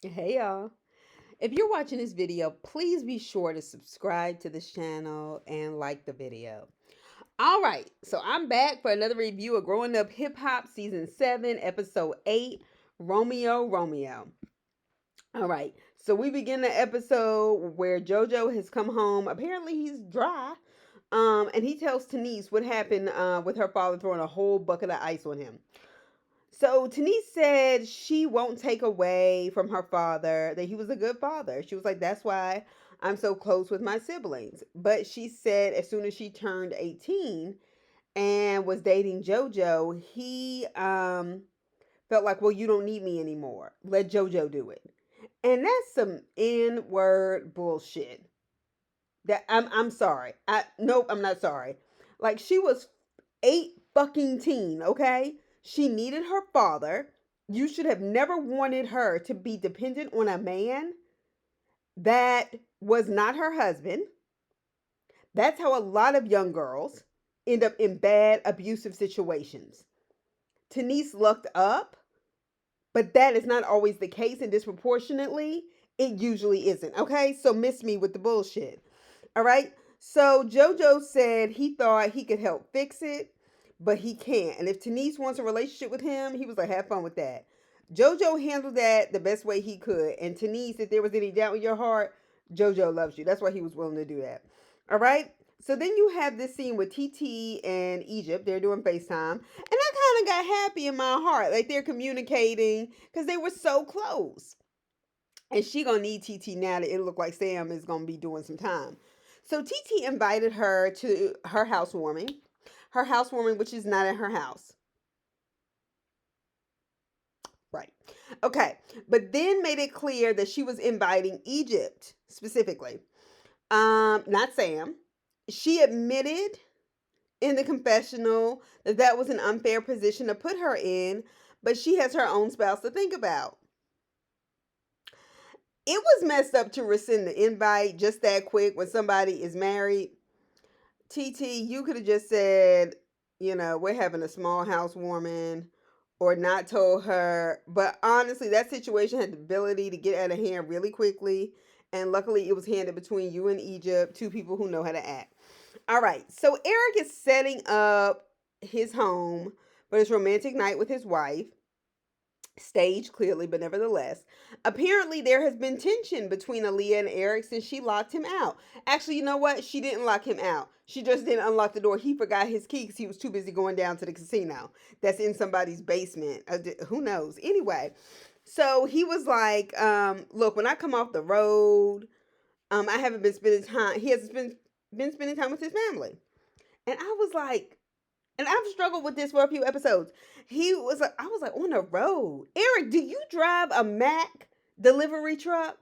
Hey y'all. If you're watching this video, please be sure to subscribe to this channel and like the video. All right, so I'm back for another review of Growing Up Hip Hop Season 7, Episode 8, Romeo, Romeo. All right, so we begin the episode where JoJo has come home. Apparently he's dry. And he tells Denise what happened with her father throwing a whole bucket of ice on him. So Denise said she won't take away from her father that he was a good father. She was like, that's why I'm so close with my siblings. But she said as soon as she turned 18 and was dating JoJo, he felt like, well, you don't need me anymore. Let JoJo do it. And that's some N-word bullshit. That I'm sorry. Nope, I'm not sorry. Like she was eight fucking teen, okay? She needed her father. You should have never wanted her to be dependent on a man that was not her husband. That's how a lot of young girls end up in bad, abusive situations. Denise lucked up, but that is not always the case, and disproportionately, it usually isn't. Okay, so miss me with the bullshit. All right. So JoJo said he thought he could help fix it, but he can't. And if Denise wants a relationship with him, he was like, have fun with that. JoJo handled that the best way he could. And Denise, if there was any doubt in your heart, JoJo loves you. That's why he was willing to do that. All right. So then you have this scene with TT and Egypt. They're doing FaceTime. And I kind of got happy in my heart. Like they're communicating because they were so close. And she gonna need TT now that it look like Sam is gonna be doing some time. So TT invited her to her housewarming, which is not at her house. Right. Okay. But then made it clear that she was inviting Egypt specifically. Not Sam. She admitted in the confessional that that was an unfair position to put her in, but she has her own spouse to think about. It was messed up to rescind the invite just that quick when somebody is married. TT, you could have just said, we're having a small housewarming or not told her. But honestly, that situation had the ability to get out of hand really quickly. And luckily, it was handed between you and Egypt, two people who know how to act. All right. So Eric is setting up his home for his romantic night with his wife. Staged clearly, but nevertheless. Apparently, there has been tension between Aaliyah and Eric since she locked him out. Actually, you know what? She didn't lock him out. She just didn't unlock the door. He forgot his key because he was too busy going down to the casino that's in somebody's basement. Who knows? Anyway, so he was like, look, when I come off the road, I haven't been spending time. He hasn't been spending time with his family. And I was like, and I've struggled with this for a few episodes. He was like, I was like, on the road. Eric, do you drive a Mac delivery truck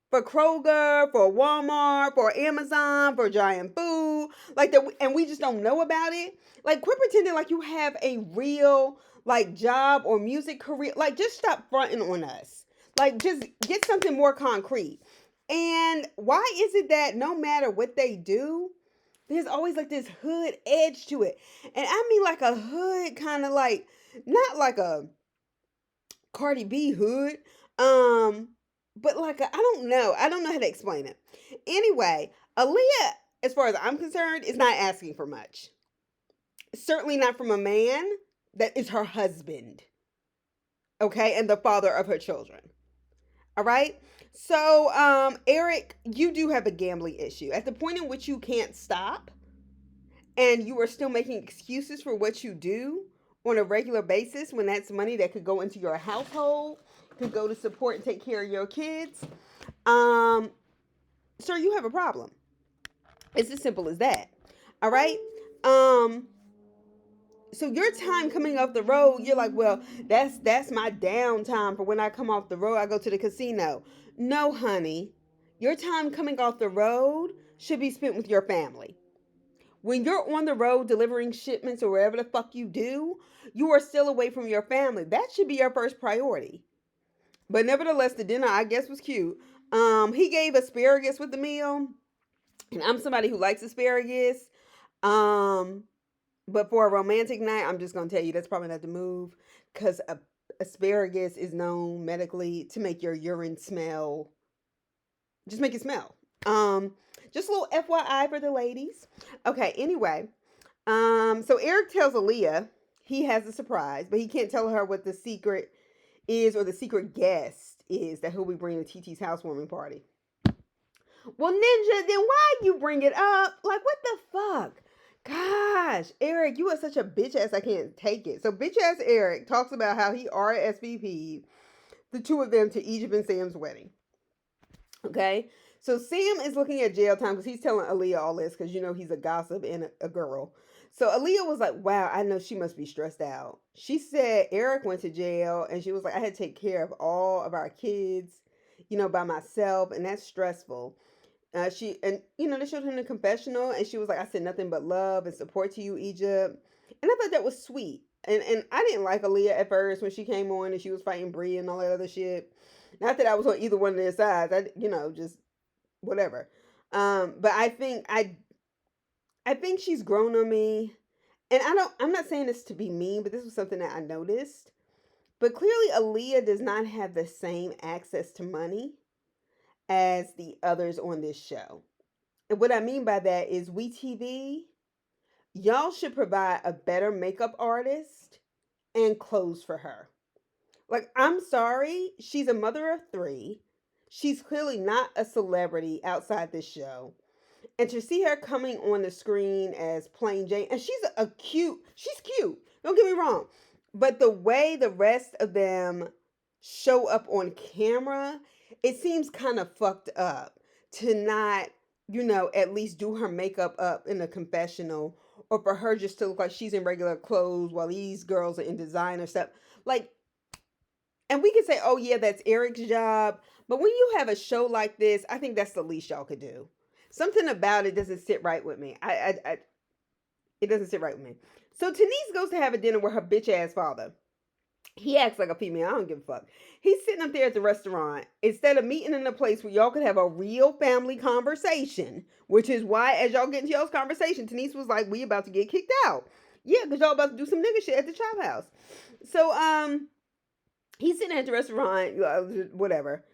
for Kroger, for Walmart, for Amazon, for Giant Food? Like that, and we just don't know about it. Like, quit pretending like you have a real like job or music career. Like, just stop fronting on us. Like, just get something more concrete. And why is it that no matter what they do, there's always like this hood edge to it? And I mean like a hood kind of like, not like a Cardi B hood, um, but like I don't know. I don't know how to explain it. Anyway, Aaliyah, as far as I'm concerned, is not asking for much. Certainly not from a man that is her husband, okay, and the father of her children. All right. So, Eric, you do have a gambling issue. At the point in which you can't stop, and you are still making excuses for what you do on a regular basis when that's money that could go into your household, could go to support and take care of your kids, um, sir, you have a problem. It's as simple as that. All right. Um, so your time coming off the road, you're like, well, that's my downtime for when I come off the road. I go to the casino. No, honey, your time coming off the road should be spent with your family. When you're on the road delivering shipments or wherever the fuck you do, you are still away from your family. That should be your first priority. But nevertheless, the dinner I guess was cute. He gave asparagus with the meal, and I'm somebody who likes asparagus. Um, but for a romantic night, I'm just gonna tell you that's probably not the move, because asparagus is known medically to make your urine smell, just make it smell. Um, just a little FYI for the ladies. Okay, anyway. So Eric tells Aaliyah he has a surprise, but he can't tell her what the secret is or the secret guest is that he'll be bringing to TT's housewarming party. Well, Ninja, then why you bring it up? Like, what the fuck? Gosh, Eric, you are such a bitch ass. I can't take it. So, bitch ass Eric talks about how he RSVP'd the two of them to Egypt and Sam's wedding. Okay, so Sam is looking at jail time because he's telling Aaliyah all this because you know he's a gossip and a girl. So Aaliyah was like, "Wow, I know she must be stressed out." She said Eric went to jail and she was like, "I had to take care of all of our kids, by myself, and that's stressful." She and they showed him the confessional, and she was like, "I said nothing but love and support to you, Egypt," and I thought that was sweet. And I didn't like Aaliyah at first when she came on and she was fighting Bree and all that other shit. Not that I was on either one of their sides. Just whatever. But I think she's grown on me. And I'm not saying this to be mean, but this was something that I noticed. But clearly Aaliyah does not have the same access to money as the others on this show. And what I mean by that is WeTV, y'all should provide a better makeup artist and clothes for her. Like, I'm sorry, she's a mother of three. She's clearly not a celebrity outside this show. And to see her coming on the screen as plain Jane, and she's cute. Don't get me wrong. But the way the rest of them show up on camera, it seems kind of fucked up to not, at least do her makeup up in a confessional, or for her just to look like she's in regular clothes while these girls are in designer stuff. Like, and we can say, oh yeah, that's Eric's job. But when you have a show like this, I think that's the least y'all could do. Something about it doesn't sit right with me. It doesn't sit right with me. So Denise goes to have a dinner with her bitch ass father. He acts like a female. I don't give a fuck. He's sitting up there at the restaurant instead of meeting in a place where y'all could have a real family conversation, which is why, as y'all get into y'all's conversation, Denise was like, "We about to get kicked out." Yeah, because y'all about to do some nigga shit at the chop house. So he's sitting at the restaurant, whatever,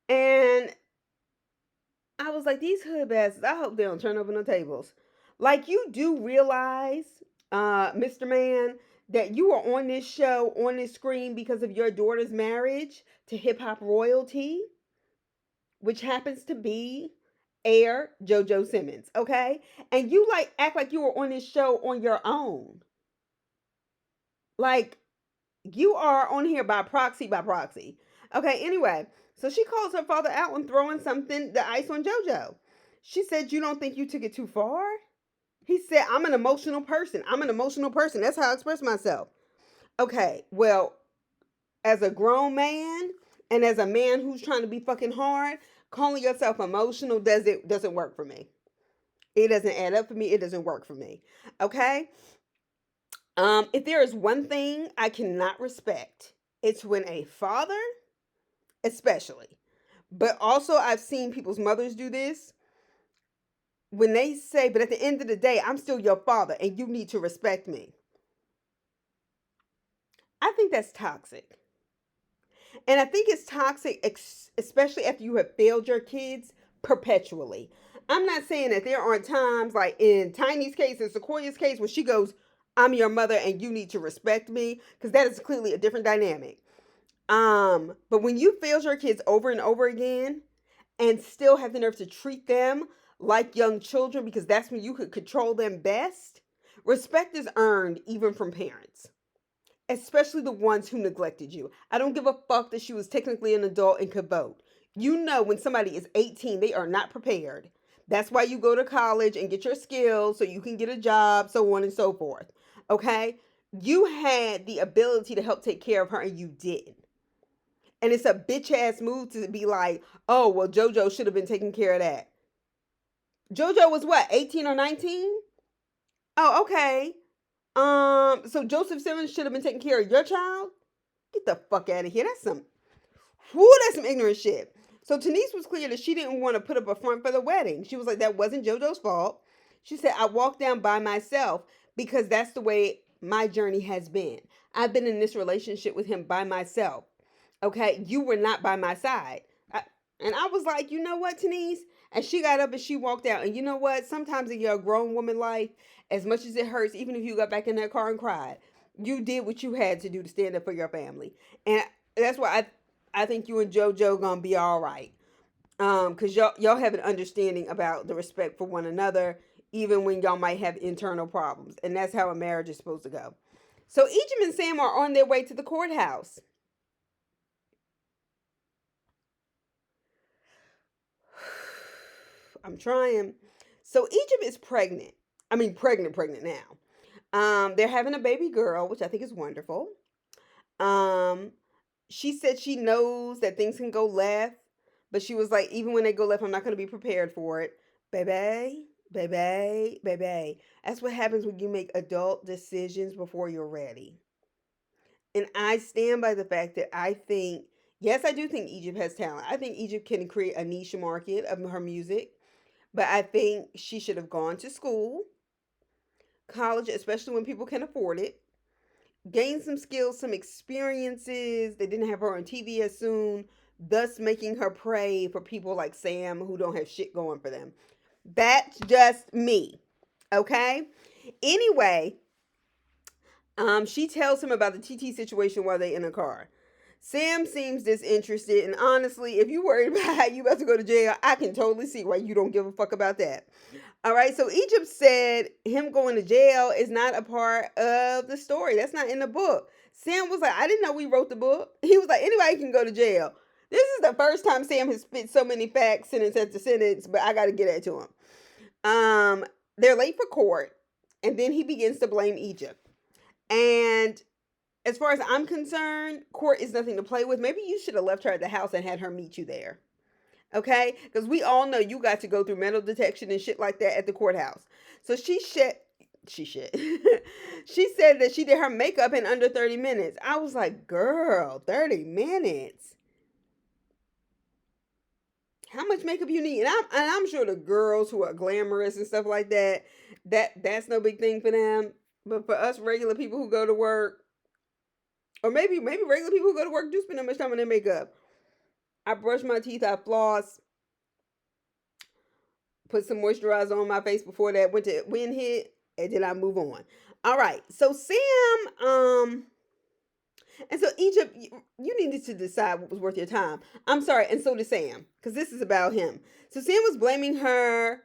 and I was like, these hood bastards, I hope they don't turn over no tables. Like, you do realize, Mr. Man, that you are on this show, on this screen, because of your daughter's marriage to hip hop royalty, which happens to be Air JoJo Simmons, okay? And you like act like you were on this show on your own. Like, you are on here by proxy, by proxy. Okay, anyway, so she calls her father out on throwing the ice on JoJo. She said, "You don't think you took it too far?" He said, "I'm an emotional person. I'm an emotional person. That's how I express myself." Okay, well, as a grown man and as a man who's trying to be fucking hard, calling yourself emotional doesn't work for me. It doesn't add up for me. It doesn't work for me. Okay? If there is one thing I cannot respect, it's when a father, especially, but also I've seen people's mothers do this, when they say, "But at the end of the day, I'm still your father and you need to respect me." I think that's toxic. And I think it's toxic, especially after you have failed your kids perpetually. I'm not saying that there aren't times, like in Tiny's case and Sequoia's case, where she goes, "I'm your mother and you need to respect me," because that is clearly a different dynamic. But when you fail your kids over and over again and still have the nerve to treat them like young children because that's when you could control them best, respect is earned even from parents, especially the ones who neglected you. I don't give a fuck that she was technically an adult and could vote. You know, when somebody is 18, they are not prepared. That's why you go to college and get your skills so you can get a job, so on and so forth. Okay? You had the ability to help take care of her and you didn't. And it's a bitch ass move to be like, "Oh, well, JoJo should have been taking care of that." JoJo was what, 18 or 19? Oh, okay. So Joseph Simmons should have been taking care of your child? Get the fuck out of here. That's some ignorant shit. So Denise was clear that she didn't want to put up a front for the wedding. She was like, that wasn't JoJo's fault. She said, "I walked down by myself because that's the way my journey has been. I've been in this relationship with him by myself. Okay, you were not by my side. And I was like, you know what, Denise? And she got up and she walked out. And you know what? Sometimes in your grown woman life, as much as it hurts, even if you got back in that car and cried, you did what you had to do to stand up for your family. And that's why I think you and JoJo gonna be all right. Because y'all have an understanding about the respect for one another, even when y'all might have internal problems. And that's how a marriage is supposed to go. So Egypt and Sam are on their way to the courthouse. I'm trying. So Egypt is pregnant. I mean, pregnant now. They're having a baby girl, which I think is wonderful. Um, she said she knows that things can go left, but she was like, even when they go left, I'm not going to be prepared for it. Baby, baby. That's what happens when you make adult decisions before you're ready. And I stand by the fact that I think, yes, I do think Egypt has talent. I think Egypt can create a niche market of her music, but I think she should have gone to school, college, especially when people can afford it, gain some skills, some experiences. They didn't have her on TV as soon, thus making her prey for people like Sam who don't have shit going for them. That's just me. Okay? Anyway, she tells him about the TT situation while they in the car. Sam seems disinterested, and honestly, if you worried about how you about to go to jail, I can totally see why you don't give a fuck about that. All right, so Egypt said him going to jail is not a part of the story. That's not in the book. Sam was like, I didn't know we wrote the book. He was like, anybody can go to jail. This is the first time Sam has spit so many facts, sentence after sentence, but I got to get that to him. Um, they're late for court, and then he begins to blame Egypt. And as far as I'm concerned, court is nothing to play with. Maybe you should have left her at the house and had her meet you there. Okay? Because we all know you got to go through metal detection and shit like that at the courthouse. So she she said that she did her makeup in under 30 minutes. I was like, girl, 30 minutes. How much makeup you need? And I'm sure the girls who are glamorous and stuff like that, that's no big thing for them. But for us regular people who go to work, or maybe regular people who go to work do spend that much time on their makeup. I brush my teeth, I floss, put some moisturizer on my face before that winter wind hit, and then I move on. All right. So Sam, and so Egypt, you needed to decide what was worth your time. I'm sorry, and so did Sam, because this is about him. So Sam was blaming her.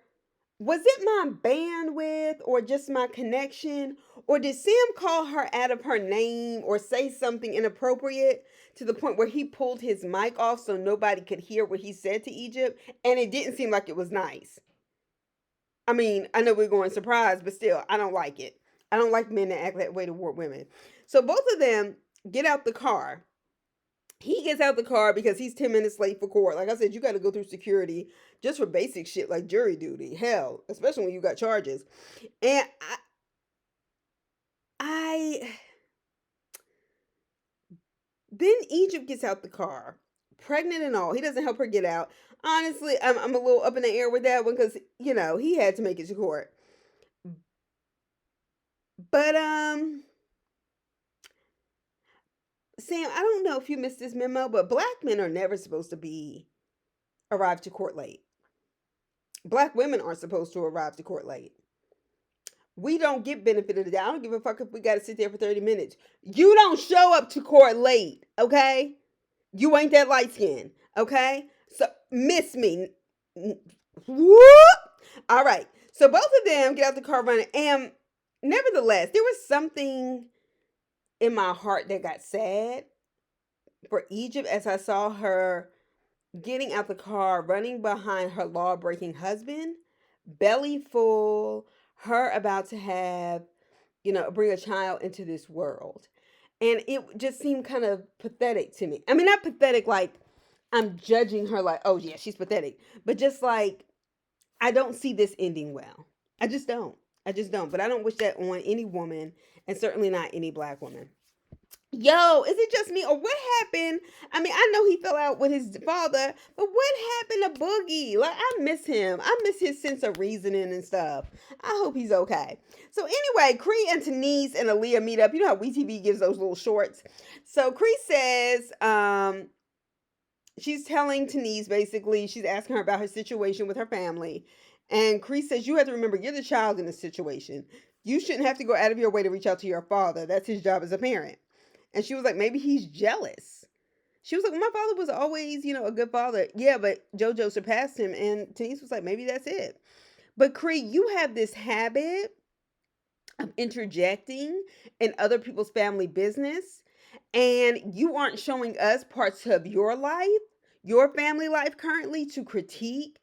Was it my bandwidth or just my connection? Or did Sam call her out of her name or say something inappropriate to the point where he pulled his mic off so nobody could hear what he said to Egypt? And it didn't seem like it was nice. I mean, I know we're going surprise, but still, I don't like it. I don't like men that act that way toward women. So both of them get out the car. He gets out the car because he's 10 minutes late for court. Like I said, you got to go through security just for basic shit like jury duty. Hell, especially when you got charges. And I then Egypt gets out the car, pregnant and all. He doesn't help her get out. Honestly, I'm a little up in the air with that one because, he had to make it to court. But, Sam, I don't know if you missed this memo, but black men are never supposed to arrive to court late. Black women aren't supposed to arrive to court late. We don't get benefit of the doubt. I don't give a fuck if we got to sit there for 30 minutes. You don't show up to court late, okay? You ain't that light skin, okay? So, miss me. Whoop! All right. So, both of them get out the car running. And nevertheless, there was something in my heart that got sad for Egypt as I saw her getting out the car, running behind her law breaking husband, belly full, her about to have, bring a child into this world. And it just seemed kind of pathetic to me. I mean, not pathetic like I'm judging her like, oh yeah, she's pathetic, but just like, I don't see this ending well. I just don't. I just don't. But I don't wish that on any woman, and certainly not any black woman. Yo, is it just me or what happened? I mean, I know he fell out with his father, but what happened to Boogie? Like, I miss him. I miss his sense of reasoning and stuff. I hope he's okay. So anyway, Cree and Denise and Aaliyah meet up. You know how WeTV gives those little shorts. So Cree says, she's telling Denise basically, she's asking her about her situation with her family. And Cree says, you have to remember, you're the child in this situation. You shouldn't have to go out of your way to reach out to your father. That's his job as a parent. And she was like, maybe he's jealous. She was like, my father was always, a good father. Yeah, but JoJo surpassed him. And Denise was like, maybe that's it. But Cree, you have this habit of interjecting in other people's family business, and you aren't showing us parts of your life, your family life currently to critique.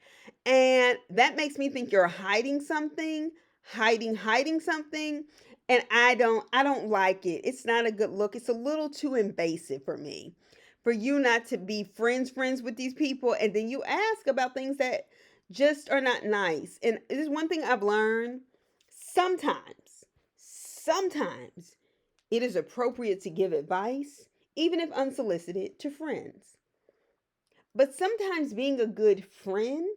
And that makes me think you're hiding something, hiding something. And I don't like it. It's not a good look. It's a little too invasive for me. For you not to be friends with these people, and then you ask about things that just are not nice. And this is one thing I've learned. Sometimes it is appropriate to give advice, even if unsolicited, to friends. But sometimes being a good friend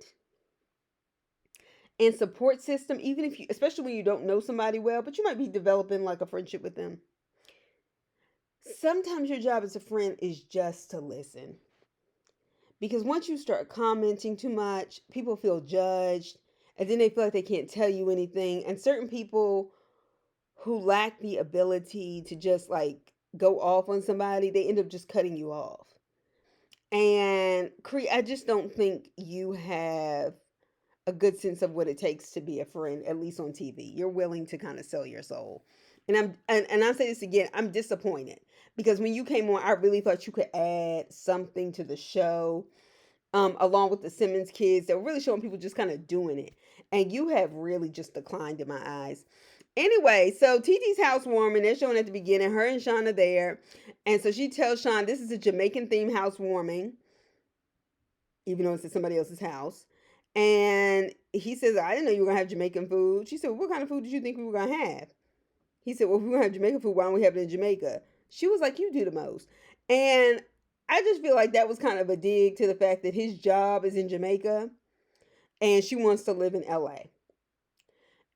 and support system, even if you, especially when you don't know somebody well, but you might be developing like a friendship with them, sometimes your job as a friend is just to listen. Because once you start commenting too much, people feel judged, and then they feel like they can't tell you anything. And certain people who lack the ability to just like go off on somebody, they end up just cutting you off. And I just don't think you have a good sense of what it takes to be a friend, at least on TV. You're willing to kind of sell your soul. And I'll say this again, I'm disappointed because when you came on, I really thought you could add something to the show. Along with the Simmons kids that were really showing people just kind of doing it. And you have really just declined in my eyes. Anyway, so TT's housewarming, they're showing at the beginning, her and Sean are there. And so she tells Sean this is a Jamaican themed housewarming, even though it's at somebody else's house. And he says, I didn't know you were going to have Jamaican food. She said, what kind of food did you think we were going to have? He said, well, if we're going to have Jamaican food, why don't we have it in Jamaica? She was like, you do the most. And I just feel like that was kind of a dig to the fact that his job is in Jamaica and she wants to live in LA.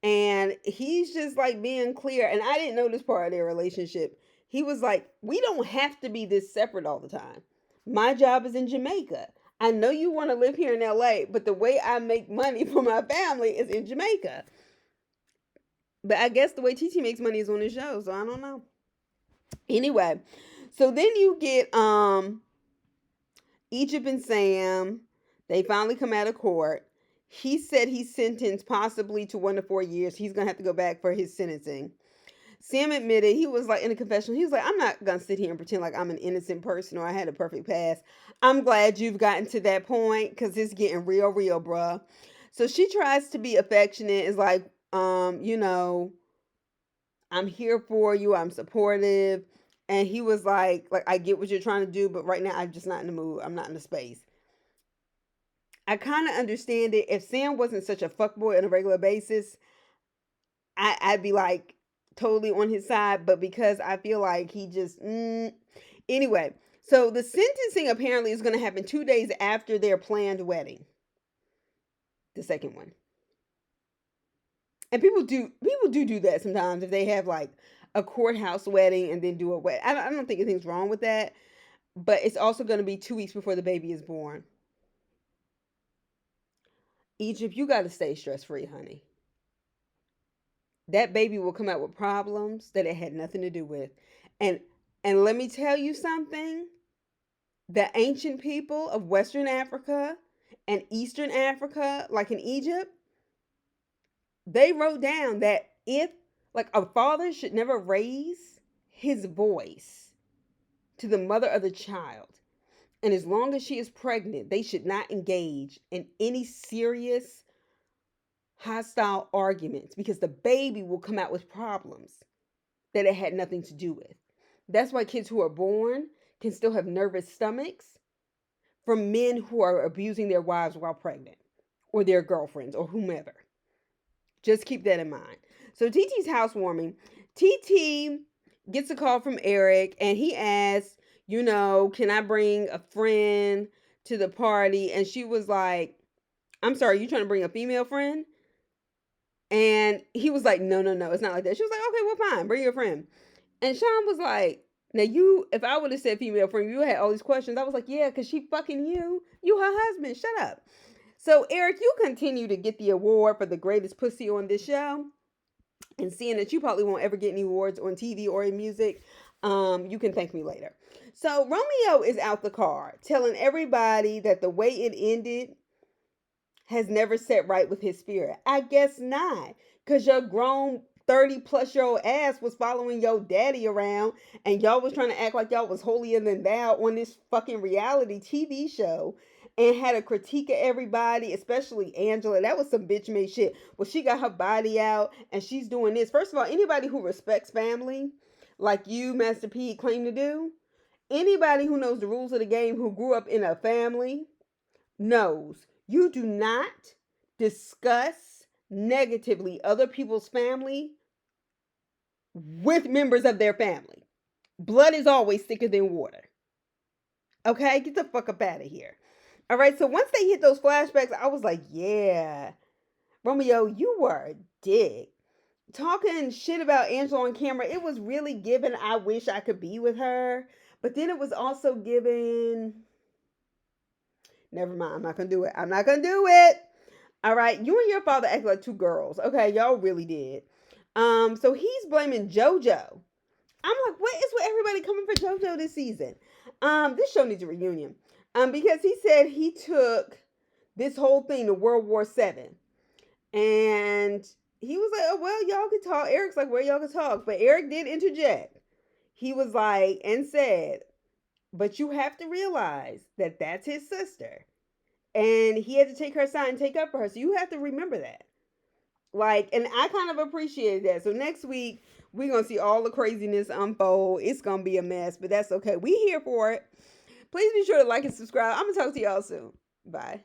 And he's just like being clear. And I didn't know this part of their relationship. He was like, we don't have to be this separate all the time. My job is in Jamaica. I know you want to live here in LA, but the way I make money for my family is in Jamaica. But I guess the way TT makes money is on the show, so I don't know. Anyway, so then you get Egypt and Sam. They finally come out of court. He said he's sentenced possibly to 1 to 4 years. He's gonna have to go back for his sentencing. Sam admitted, he was like in a confessional, he was like, I'm not gonna sit here and pretend like I'm an innocent person or I had a perfect past. I'm glad you've gotten to that point because it's getting real, bruh. So she tries to be affectionate, is like, I'm here for you, I'm supportive. And he was like, I get what you're trying to do, but right now I'm just not in the mood. I'm not in the space. I kind of understand it. If Sam wasn't such a fuckboy on a regular basis, I'd be like totally on his side. But because I feel like he just anyway. So the sentencing apparently is going to happen 2 days after their planned wedding, the second one. And people do that sometimes if they have like a courthouse wedding and then do a wedding. I don't think anything's wrong with that. But it's also going to be 2 weeks before the baby is born. Egypt, you got to stay stress free, honey. That baby will come out with problems that it had nothing to do with. And and let me tell you something. The ancient people of Western Africa and Eastern Africa, like in Egypt, they wrote down that if like a father should never raise his voice to the mother of the child. And as long as she is pregnant, they should not engage in any serious hostile arguments because the baby will come out with problems that it had nothing to do with. That's why kids who are born can still have nervous stomachs from men who are abusing their wives while pregnant or their girlfriends or whomever. Just keep that in mind. So TT's housewarming. TT gets a call from Eric, and he asks, can I bring a friend to the party? And she was like, I'm sorry, you trying to bring a female friend? And he was like, no, no, no, it's not like that. She was like, okay, well, fine, bring your friend. And Sean was like, now if I would have said female friend, you had all these questions. I was like, yeah, because she fucking you her husband. Shut up. So Eric, you continue to get the award for the greatest pussy on this show. And seeing that you probably won't ever get any awards on TV or in music, you can thank me later. So Romeo is out the car telling everybody that the way it ended has never set right with his spirit. I guess not. Because your grown 30-plus-year-old ass was following your daddy around and y'all was trying to act like y'all was holier than thou on this fucking reality TV show and had a critique of everybody, especially Angela. That was some bitch made shit. Well, she got her body out and she's doing this. First of all, anybody who respects family, like you, Master P, claim to do, anybody who knows the rules of the game, who grew up in a family, knows you do not discuss negatively other people's family with members of their family. Blood is always thicker than water. Okay, get the fuck up out of here. All right, so once they hit those flashbacks, I was like, yeah, Romeo, you were a dick. Talking shit about Angela on camera, it was really given, I wish I could be with her. But then it was also given, never mind, I'm not gonna do it. I'm not gonna do it. All right, you and your father act like two girls. Okay, y'all really did. So he's blaming JoJo. I'm like, what is with everybody coming for JoJo this season? This show needs a reunion. Because he said he took this whole thing to World War VII, and he was like, oh well, y'all could talk. Eric's like, well, y'all could talk, but Eric did interject. He was like, and said, but you have to realize that that's his sister, and he had to take her side and take up for her. So you have to remember that. Like, and I kind of appreciated that. So next week we're gonna see all the craziness unfold. It's gonna be a mess, but that's okay. We here for it. Please be sure to like and subscribe. I'm gonna talk to y'all soon. Bye.